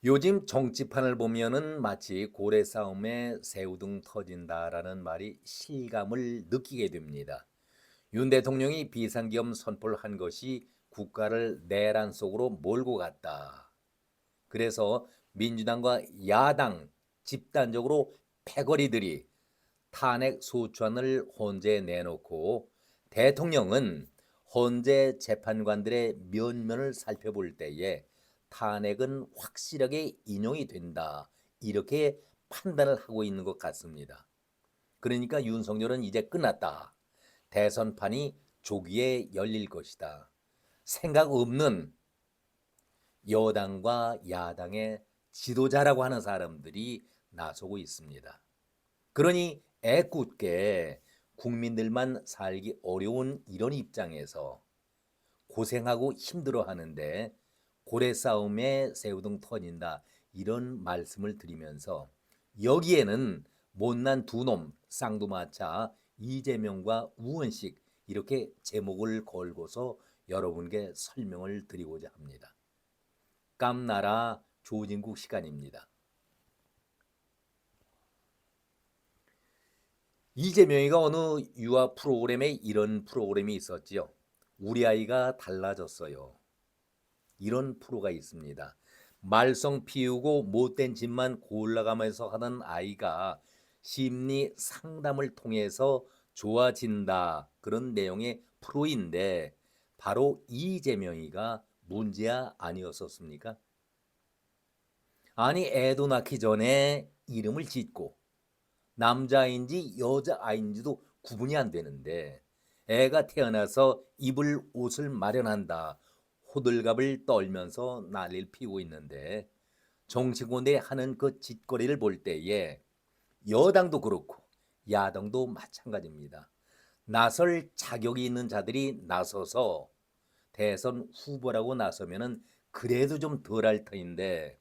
요즘 정치판을 보면은 마치 고래 싸움에 새우등 터진다라는 말이 실감을 느끼게 됩니다. 윤 대통령이 비상계엄 선포를 한 것이 국가를 내란 속으로 몰고 갔다. 그래서 민주당과 야당 집단적으로 패거리들이 탄핵 소추안을 헌재에 내놓고 대통령은 헌재 재판관들의 면면을 살펴볼 때에 탄핵은 확실하게 인용이 된다. 이렇게 판단을 하고 있는 것 같습니다. 그러니까 윤석열은 이제 끝났다. 대선판이 조기에 열릴 것이다. 생각 없는 여당과 야당의 지도자라고 하는 사람들이 나서고 있습니다. 그러니 애꿎게 국민들만 살기 어려운 이런 입장에서 고생하고 힘들어 하는데 고래 싸움에 새우등 터진다 이런 말씀을 드리면서 여기에는 못난 두 놈 쌍두마차 이재명과 우원식 이렇게 제목을 걸고서 여러분께 설명을 드리고자 합니다. 깜나라 조진국 시간입니다. 이재명이가 어느 유아 프로그램에 이런 프로그램이 있었지요. 우리 아이가 달라졌어요. 이런 프로가 있습니다. 말썽 피우고 못된 짓만 골라가면서 하는 아이가 심리 상담을 통해서 좋아진다. 그런 내용의 프로인데 바로 이재명이가 문제야 아니었었습니까? 아니 애도 낳기 전에 이름을 짓고 남자인지 여자아인지도 구분이 안 되는데 애가 태어나서 입을 옷을 마련한다. 호들갑을 떨면서 난리를 피우고 있는데 정치권에 하는 그 짓거리를 볼 때에 여당도 그렇고 야당도 마찬가지입니다. 나설 자격이 있는 자들이 나서서 대선 후보라고 나서면은 그래도 좀 덜할 터인데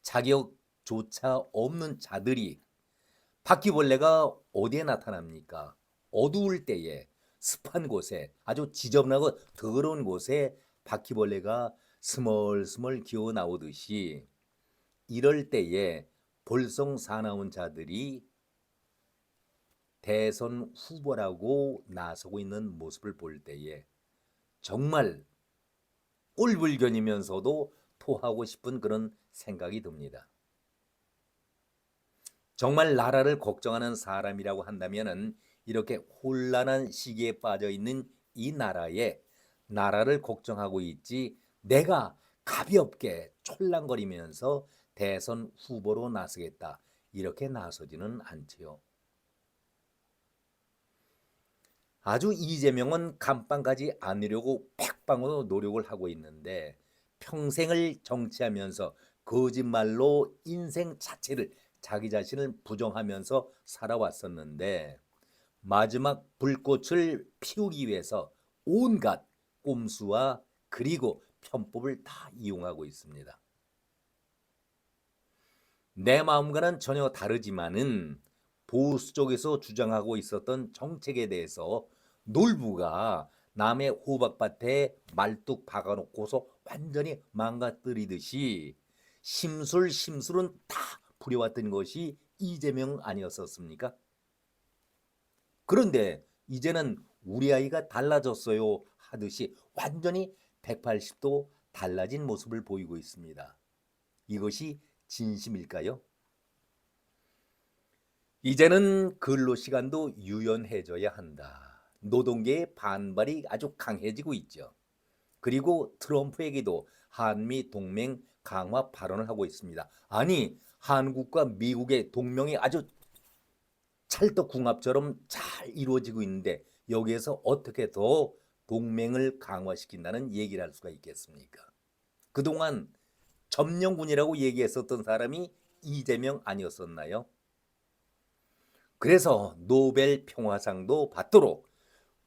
자격조차 없는 자들이 바퀴벌레가 어디에 나타납니까? 어두울 때에 습한 곳에 아주 지저분하고 더러운 곳에 바퀴벌레가 스멀스멀 기어 나오듯이 이럴 때에 볼성 사나운 자들이 대선 후보라고 나서고 있는 모습을 볼 때에 정말 꼴불견이면서도 토하고 싶은 그런 생각이 듭니다. 정말 나라를 걱정하는 사람이라고 한다면은 이렇게 혼란한 시기에 빠져 있는 이 나라에 나라를 걱정하고 있지 내가 가볍게 촐랑거리면서 대선 후보로 나서겠다 이렇게 나서지는 않지요. 아주 이재명은 감방 가지 않으려고 백방으로 노력을 하고 있는데 평생을 정치하면서 거짓말로 인생 자체를 자기 자신을 부정하면서 살아왔었는데 마지막 불꽃을 피우기 위해서 온갖 꼼수와 그리고 편법을 다 이용하고 있습니다. 내 마음과는 전혀 다르지만은 보수 쪽에서 주장하고 있었던 정책에 대해서 놀부가 남의 호박밭에 말뚝 박아놓고서 완전히 망가뜨리듯이 심술은 다 부려왔던 것이 이재명 아니었었습니까? 그런데 이제는 우리 아이가 달라졌어요 하듯이 완전히 180도 달라진 모습을 보이고 있습니다. 이것이 진심일까요? 이제는 근로 시간도 유연해져야 한다. 노동계의 반발이 아주 강해지고 있죠. 그리고 트럼프에게도 한미 동맹 강화 발언을 하고 있습니다. 아니, 한국과 미국의 동맹이 아주 찰떡궁합처럼 잘 이루어지고 있는데 여기에서 어떻게 더 동맹을 강화시킨다는 얘기를 할 수가 있겠습니까? 그동안 점령군이라고 얘기했었던 사람이 이재명 아니었었나요? 그래서 노벨 평화상도 받도록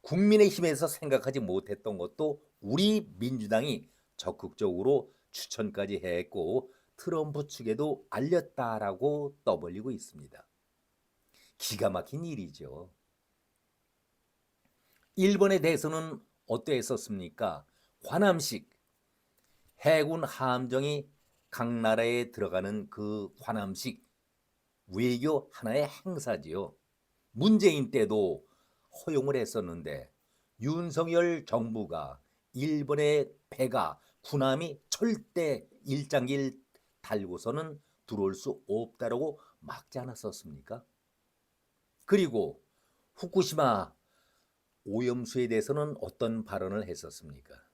국민의힘에서 생각하지 못했던 것도 우리 민주당이 적극적으로 추천까지 했고 트럼프 측에도 알렸다라고 떠벌리고 있습니다. 기가 막힌 일이죠. 일본에 대해서는 어떠했었습니까? 관함식 해군 함정이 각 나라에 들어가는 그 관함식 외교 하나의 행사지요. 문재인 때도 허용을 했었는데 윤석열 정부가 일본의 배가 군함이 절대 일장기를 달고서는 들어올 수 없다라고 막지 않았었습니까? 그리고 후쿠시마 오염수에 대해서는 어떤 발언을 했었습니까?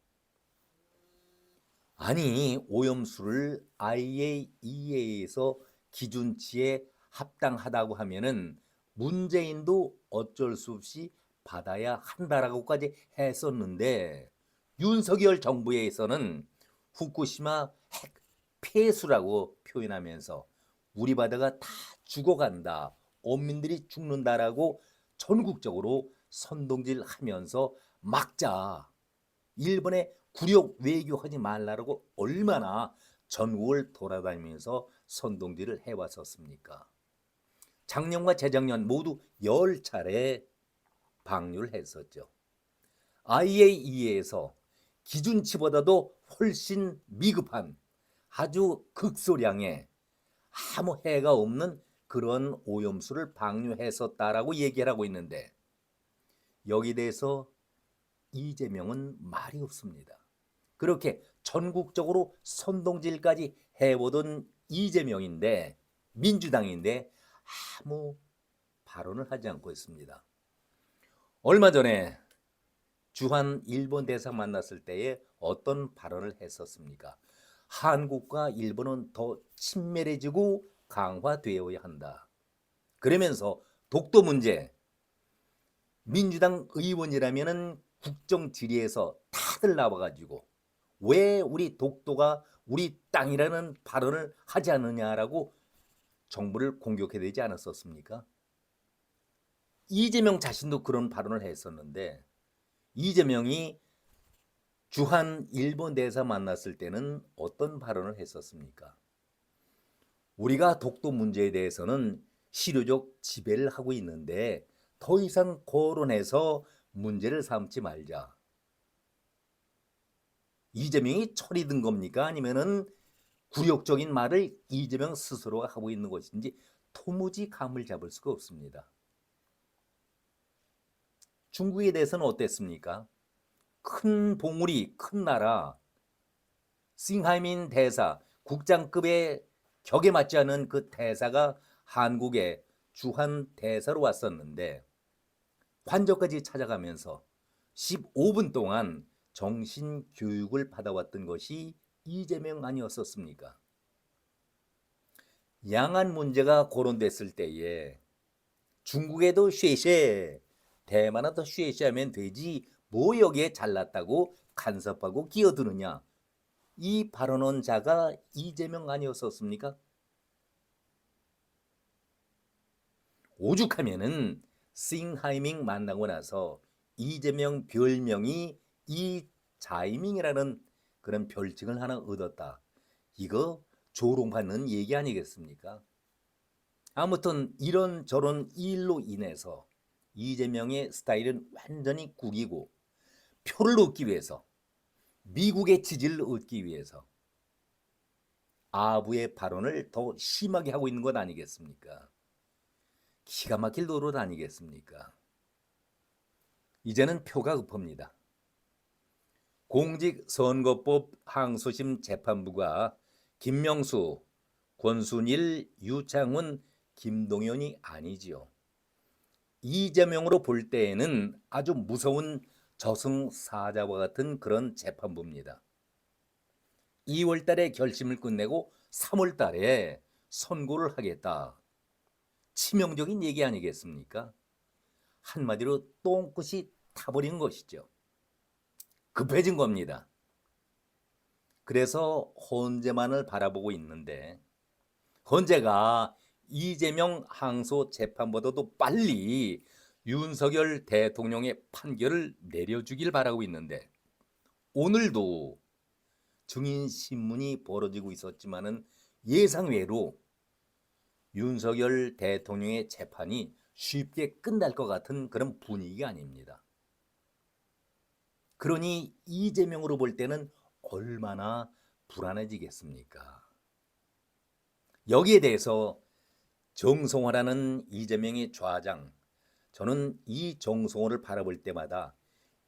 아니, 오염수를 IAEA에서 기준치에 합당하다고 하면은 문재인도 어쩔 수 없이 받아야 한다라고까지 했었는데 윤석열 정부에서는 후쿠시마 핵 폐수라고 표현하면서 우리 바다가 다 죽어간다, 어민들이 죽는다라고 전국적으로 선동질하면서 막자. 일본에 굴욕 외교하지 말라고 얼마나 전국을 돌아다니면서 선동질을 해왔었습니까? 작년과 재작년 모두 10차례 방류를 했었죠. IAEA에서 기준치보다도 훨씬 미급한 아주 극소량의 아무 해가 없는 그런 오염수를 방류했었다라고 얘기를 하고 있는데 여기에 대해서 이재명은 말이 없습니다. 그렇게 전국적으로 선동질까지 해보던 이재명인데 민주당인데 아무 발언을 하지 않고 있습니다. 얼마 전에 주한 일본 대사 만났을 때에 어떤 발언을 했었습니까? 한국과 일본은 더 친밀해지고 강화되어야 한다. 그러면서 독도 문제, 민주당 의원이라면은 국정 질의에서 다들 나와가지고 왜 우리 독도가 우리 땅이라는 발언을 하지 않느냐라고 정부를 공격해야 되지 않았었습니까? 이재명 자신도 그런 발언을 했었는데 이재명이 주한 일본 대사 만났을 때는 어떤 발언을 했었습니까? 우리가 독도 문제에 대해서는 실효적 지배를 하고 있는데 더 이상 거론해서 문제를 삼지 말자. 이재명이 철이 든 겁니까? 아니면은 굴욕적인 말을 이재명 스스로가 하고 있는 것인지 도무지 감을 잡을 수가 없습니다. 중국에 대해서는 어땠습니까? 큰 봉우리, 큰 나라, 싱하이민 대사, 국장급의 격에 맞지 않은 그 대사가 한국에 주한 대사로 왔었는데 관저까지 찾아가면서 15분 동안 정신 교육을 받아왔던 것이 이재명 아니었었습니까? 양안 문제가 거론됐을 때에 중국에도 쉐쉐, 대만에도 쉐쉐하면 되지 뭐 여기에 잘났다고 간섭하고 끼어드느냐. 이 발언한 자가 이재명 아니었었습니까? 오죽하면은 싱하이밍 만나고 나서 이재명 별명이 이자이밍이라는 그런 별칭을 하나 얻었다. 이거 조롱받는 얘기 아니겠습니까? 아무튼 이런저런 일로 인해서 이재명의 스타일은 완전히 구기고 표를 얻기 위해서 미국의 지지를 얻기 위해서 아부의 발언을 더 심하게 하고 있는 것 아니겠습니까? 기가 막힐 노릇 아니겠습니까? 이제는 표가 급합니다. 공직선거법 항소심 재판부가 김명수, 권순일, 유창훈, 김동연이 아니지요. 이재명으로 볼 때에는 아주 무서운 저승사자와 같은 그런 재판부입니다. 2월 달에 결심을 끝내고 3월 달에 선고를 하겠다. 치명적인 얘기 아니겠습니까? 한마디로 똥끝이 타버린 것이죠. 급해진 겁니다. 그래서 헌재만을 바라보고 있는데 헌재가 이재명 항소 재판보다도 빨리 윤석열 대통령의 판결을 내려주길 바라고 있는데 오늘도 증인신문이 벌어지고 있었지만은 예상외로 윤석열 대통령의 재판이 쉽게 끝날 것 같은 그런 분위기가 아닙니다. 그러니 이재명으로 볼 때는 얼마나 불안해지겠습니까? 여기에 대해서 정성호라는 이재명의 좌장, 저는 이 정성호를 바라볼 때마다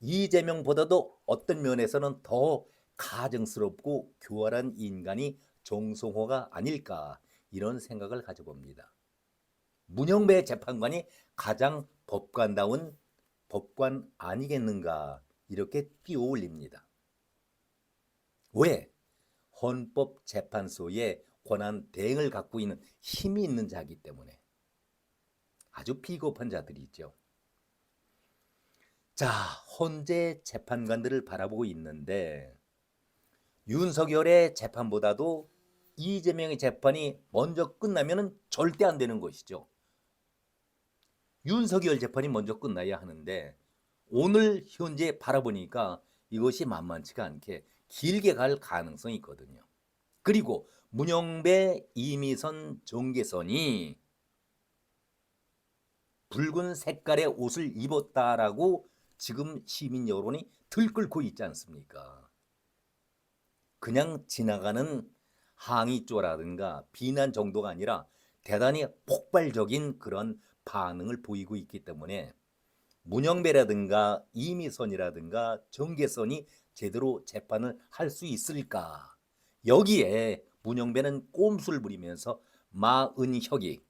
이재명보다도 어떤 면에서는 더 가증스럽고 교활한 인간이 정성호가 아닐까, 이런 생각을 가져봅니다. 문영배 재판관이 가장 법관다운 법관 아니겠는가, 이렇게 띄워올립니다. 왜? 헌법재판소의 권한 대행을 갖고 있는 힘이 있는 자이기 때문에. 아주 비겁한 자들이 있죠. 자, 헌재 재판관들을 바라보고 있는데 윤석열의 재판보다도 이재명의 재판이 먼저 끝나면 절대 안 되는 것이죠. 윤석열 재판이 먼저 끝나야 하는데 오늘 현재 바라보니까 이것이 만만치가 않게 길게 갈 가능성이 있거든요. 그리고 문영배, 이미선, 정계선이 붉은 색깔의 옷을 입었다라고 지금 시민 여론이 들끓고 있지 않습니까? 그냥 지나가는 항의조라든가 비난 정도가 아니라 대단히 폭발적인 그런 반응을 보이고 있기 때문에 문영배라든가 이미선이라든가 정계선이 제대로 재판을 할 수 있을까? 여기에 문영배는 꼼수를 부리면서 마은혁이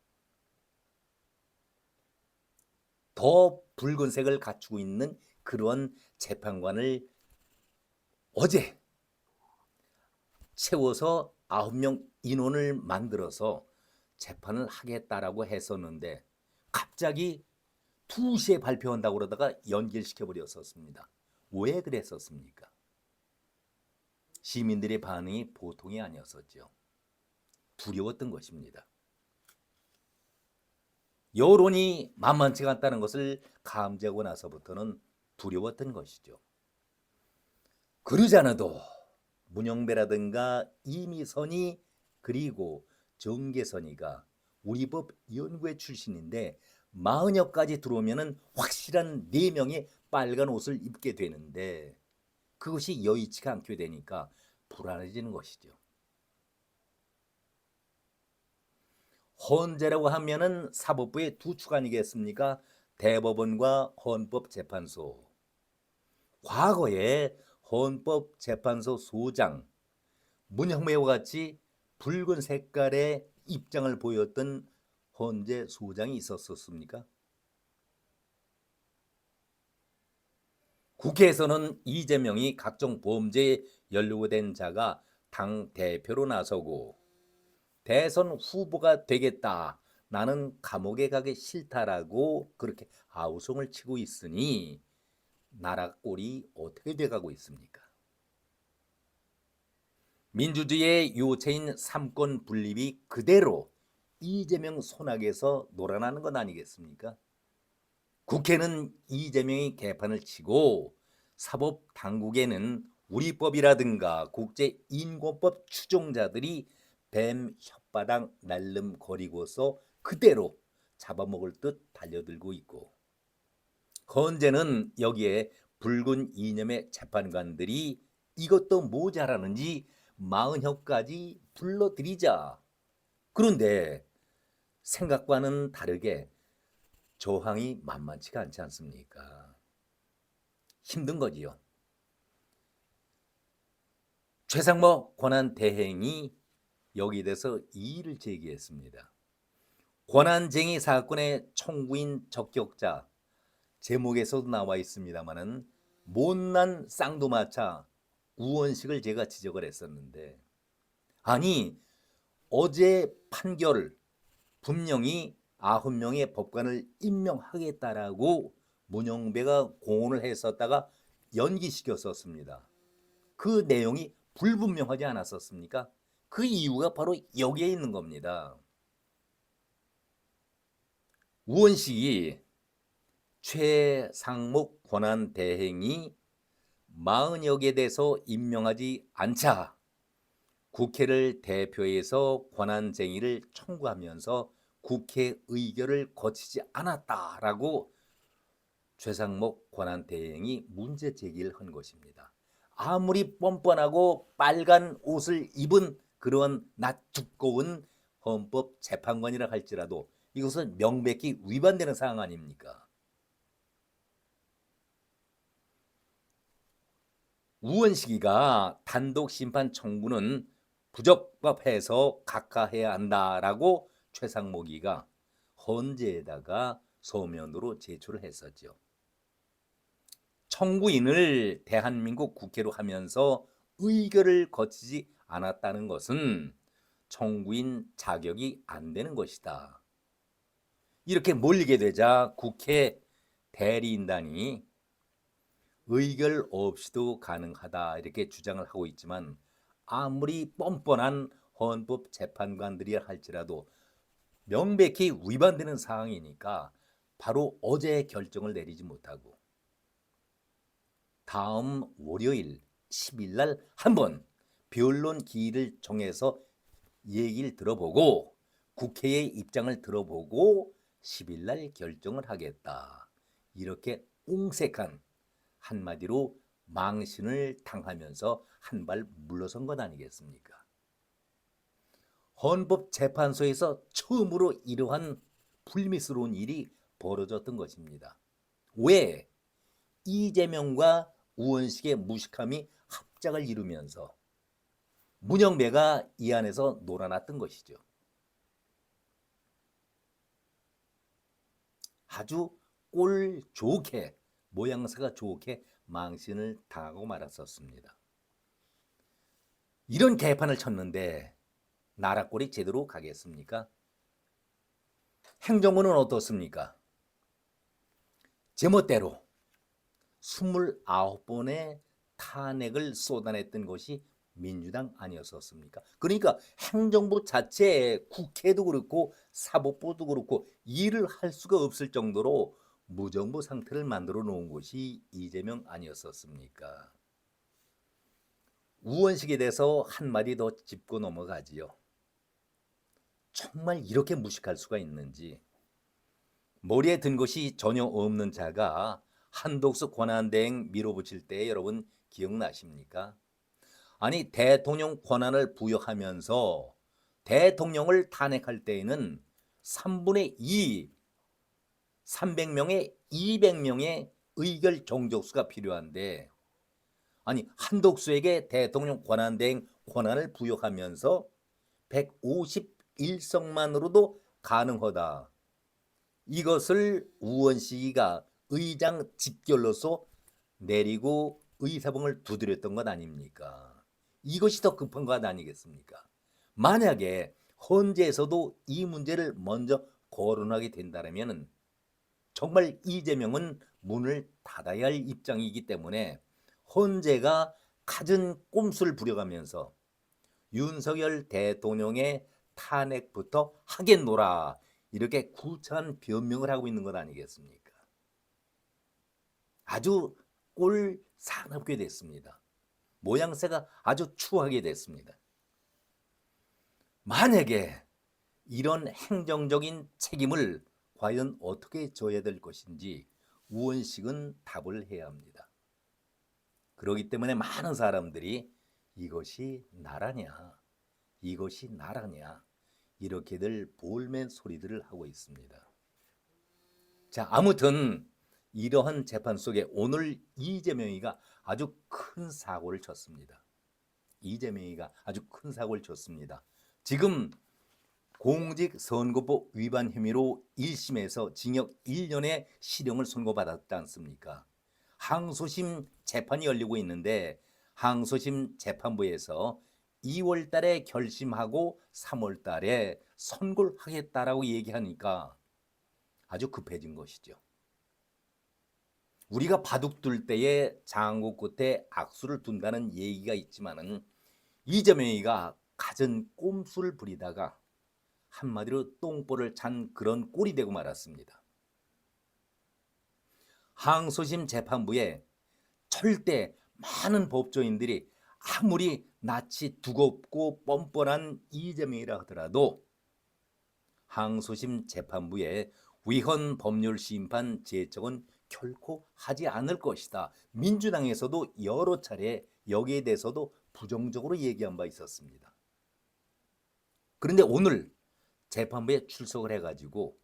더 붉은색을 갖추고 있는 그런 재판관을 어제 채워서 9명 인원을 만들어서 재판을 하겠다라고 했었는데 갑자기 2시에 발표한다고 그러다가 연기시켜 버렸었습니다. 왜 그랬었습니까? 시민들의 반응이 보통이 아니었었죠. 두려웠던 것입니다. 여론이 만만치가 않다는 것을 감지하고 나서부터는 두려웠던 것이죠. 그러지 않아도 문영배라든가 이미선이 그리고 정계선이가 우리 법 연구회 출신인데 마흔여까지 들어오면은 확실한 4명의 빨간 옷을 입게 되는데 그것이 여의치가 않게 되니까 불안해지는 것이죠. 헌재라고 하면은 사법부의 두 축 아니겠습니까? 대법원과 헌법재판소. 과거에 헌법재판소 소장 문형배와 같이 붉은 색깔의 입장을 보였던 헌재 소장이 있었습니까? 국회에서는 이재명이 각종 범죄에 연루된 자가 당 대표로 나서고 대선 후보가 되겠다, 나는 감옥에 가기 싫다라고 그렇게 아우성을 치고 있으니 나라 꼴이 어떻게 돼가고 있습니까? 민주주의의 요체인 삼권 분립이 그대로 이재명 손아귀에서 놀아나는 건 아니겠습니까? 국회는 이재명이 개판을 치고 사법 당국에는 우리법이라든가 국제인권법 추종자들이 뱀 혓바닥 날름거리고서 그대로 잡아먹을 듯 달려들고 있고, 헌재는 여기에 붉은 이념의 재판관들이 이것도 모자라는지 마흔혀까지 불러들이자. 그런데 생각과는 다르게 저항이 만만치가 않지 않습니까? 힘든 거지요. 최상목 권한대행이 여기에 대해서 이의를 제기했습니다. 권한쟁의 사건의 청구인 적격자, 제목에서도 나와 있습니다마는 못난 쌍두마차 우원식을 제가 지적을 했었는데, 아니 어제 판결 분명히 9명의 법관을 임명하겠다라고 문영배가 공언을 했었다가 연기시켰었습니다. 그 내용이 불분명하지 않았었습니까? 그 이유가 바로 여기에 있는 겁니다. 우원식이 최상목 권한대행이 40여 개 대해서 임명하지 않자 국회를 대표해서 권한쟁의를 청구하면서 국회 의결을 거치지 않았다라고 최상목 권한대행이 문제 제기를 한 것입니다. 아무리 뻔뻔하고 빨간 옷을 입은 그런 낯 두꺼운 헌법재판관이라 할지라도 이것은 명백히 위반되는 사항 아닙니까? 우원식이가 단독 심판 청구는 부적법해서 각하해야 한다라고 최상목이가 헌재에다가 서면으로 제출을 했었죠. 청구인을 대한민국 국회로 하면서 의결을 거치지 않았다는 것은 청구인 자격이 안 되는 것이다. 이렇게 몰리게 되자 국회 대리인단이 의결 없이도 가능하다 이렇게 주장을 하고 있지만 아무리 뻔뻔한 헌법재판관들이라 할지라도 명백히 위반되는 사항이니까 바로 어제 결정을 내리지 못하고 다음 월요일 10일 날 한번 변론 기일을 정해서 얘기를 들어보고 국회의 입장을 들어보고 10일 날 결정을 하겠다. 이렇게 옹색한 한마디로 망신을 당하면서 한 발 물러선 것 아니겠습니까? 헌법재판소에서 처음으로 이러한 불미스러운 일이 벌어졌던 것입니다. 왜? 이재명과 우원식의 무식함이 합작을 이루면서 문영배가 이 안에서 놀아났던 것이죠. 아주 꼴 좋게 모양새가 좋게 망신을 당하고 말았었습니다. 이런 개판을 쳤는데 나라 꼴이 제대로 가겠습니까? 행정부는 어떻습니까? 제멋대로 29번의 탄핵을 쏟아냈던 것이 민주당 아니었었습니까? 그러니까 행정부 자체에 국회도 그렇고 사법부도 그렇고 일을 할 수가 없을 정도로 무정부 상태를 만들어 놓은 것이 이재명 아니었었습니까? 우원식에 대해서 한마디 더 짚고 넘어가지요. 정말 이렇게 무식할 수가 있는지. 머리에 든 것이 전혀 없는 자가 한독수 권한대행 밀어붙일 때 여러분 기억나십니까? 아니 대통령 권한을 부여하면서 대통령을 탄핵할 때에는 3분의 2, 300명에 200명의 의결 정족수가 필요한데 아니 한독수에게 대통령 권한대행 권한을 부여하면서 151석만으로도 가능하다. 이것을 우원식이가 의장 직결로서 내리고 의사봉을 두드렸던 것 아닙니까? 이것이 더 급한 것 아니겠습니까? 만약에 헌재에서도 이 문제를 먼저 거론하게 된다면 정말 이재명은 문을 닫아야 할 입장이기 때문에 헌재가 갖은 꼼수를 부려가면서 윤석열 대통령의 탄핵부터 하겠노라 이렇게 구차한 변명을 하고 있는 것 아니겠습니까? 아주 꼴사납게 됐습니다. 모양새가 아주 추하게 됐습니다. 만약에 이런 행정적인 책임을 과연 어떻게 져야 될 것인지 우원식은 답을 해야 합니다. 그렇기 때문에 많은 사람들이 이것이 나라냐, 이것이 나라냐 이렇게들 볼멘 소리들을 하고 있습니다. 자, 아무튼 이러한 재판 속에 오늘 이재명이가 아주 큰 사고를 쳤습니다. 이재명이가 아주 큰 사고를 쳤습니다. 지금 공직선거법 위반 혐의로 1심에서 징역 1년의 실형을 선고받았지 않습니까? 항소심 재판이 열리고 있는데 항소심 재판부에서 2월 달에 결심하고 3월 달에 선고를 하겠다라고 얘기하니까 아주 급해진 것이죠. 우리가 바둑 둘 때에 장구 끝에 악수를 둔다는 얘기가 있지만은 이재명이가 갖은 꼼수를 부리다가 한마디로 똥볼을 찬 그런 꼴이 되고 말았습니다. 항소심 재판부에 절대 많은 법조인들이 아무리 낯이 두껍고 뻔뻔한 이재명이라 하더라도 항소심 재판부에 위헌 법률 심판 제청은 결코 하지 않을 것이다. 민주당에서도 여러 차례 여기에 대해서도 부정적으로 얘기한 바 있었습니다. 그런데 오늘 재판부에 출석을 해가지고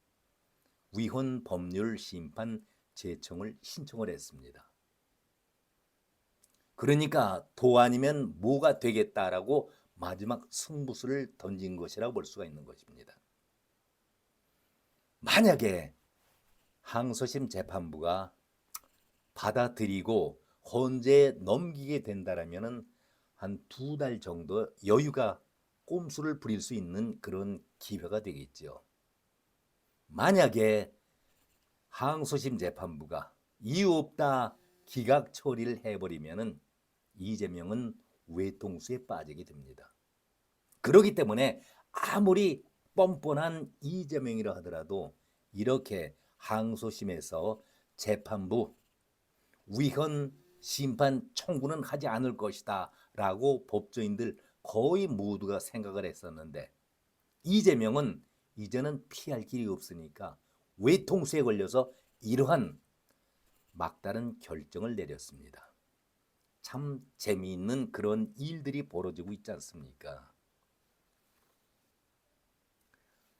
위헌 법률 심판 제청을 신청을 했습니다. 그러니까 도 아니면 뭐가 되겠다라고 마지막 승부수를 던진 것이라고 볼 수가 있는 것입니다. 만약에 항소심 재판부가 받아들이고 헌재에 넘기게 된다라면은 한 2달 정도 여유가 꼼수를 부릴 수 있는 그런 기회가 되겠죠. 만약에 항소심 재판부가 이유 없다 기각 처리를 해버리면은 이재명은 외통수에 빠지게 됩니다. 그렇기 때문에 아무리 뻔뻔한 이재명이라 하더라도 이렇게 항소심에서 재판부 위헌 심판 청구는 하지 않을 것이다 라고 법조인들 거의 모두가 생각을 했었는데, 이재명은 이제는 피할 길이 없으니까 외통수에 걸려서 이러한 막다른 결정을 내렸습니다. 참 재미있는 그런 일들이 벌어지고 있지 않습니까?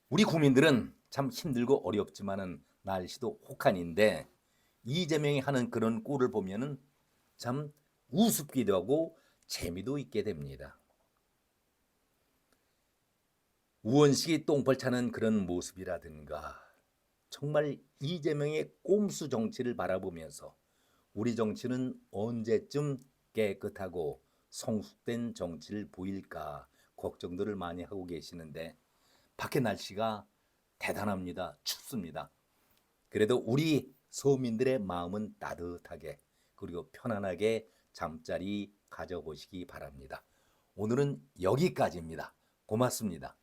우리 국민들은 참 힘들고 어렵지만은 날씨도 혹한인데 이재명이 하는 그런 꼴을 보면은 참 우습기도 하고 재미도 있게 됩니다. 우원식이 똥벌 차는 그런 모습이라든가 정말 이재명의 꼼수 정치를 바라보면서 우리 정치는 언제쯤 깨끗하고 성숙된 정치를 보일까 걱정들을 많이 하고 계시는데 밖에 날씨가 대단합니다. 춥습니다. 그래도 우리 서민들의 마음은 따뜻하게 그리고 편안하게 잠자리 가져보시기 바랍니다. 오늘은 여기까지입니다. 고맙습니다.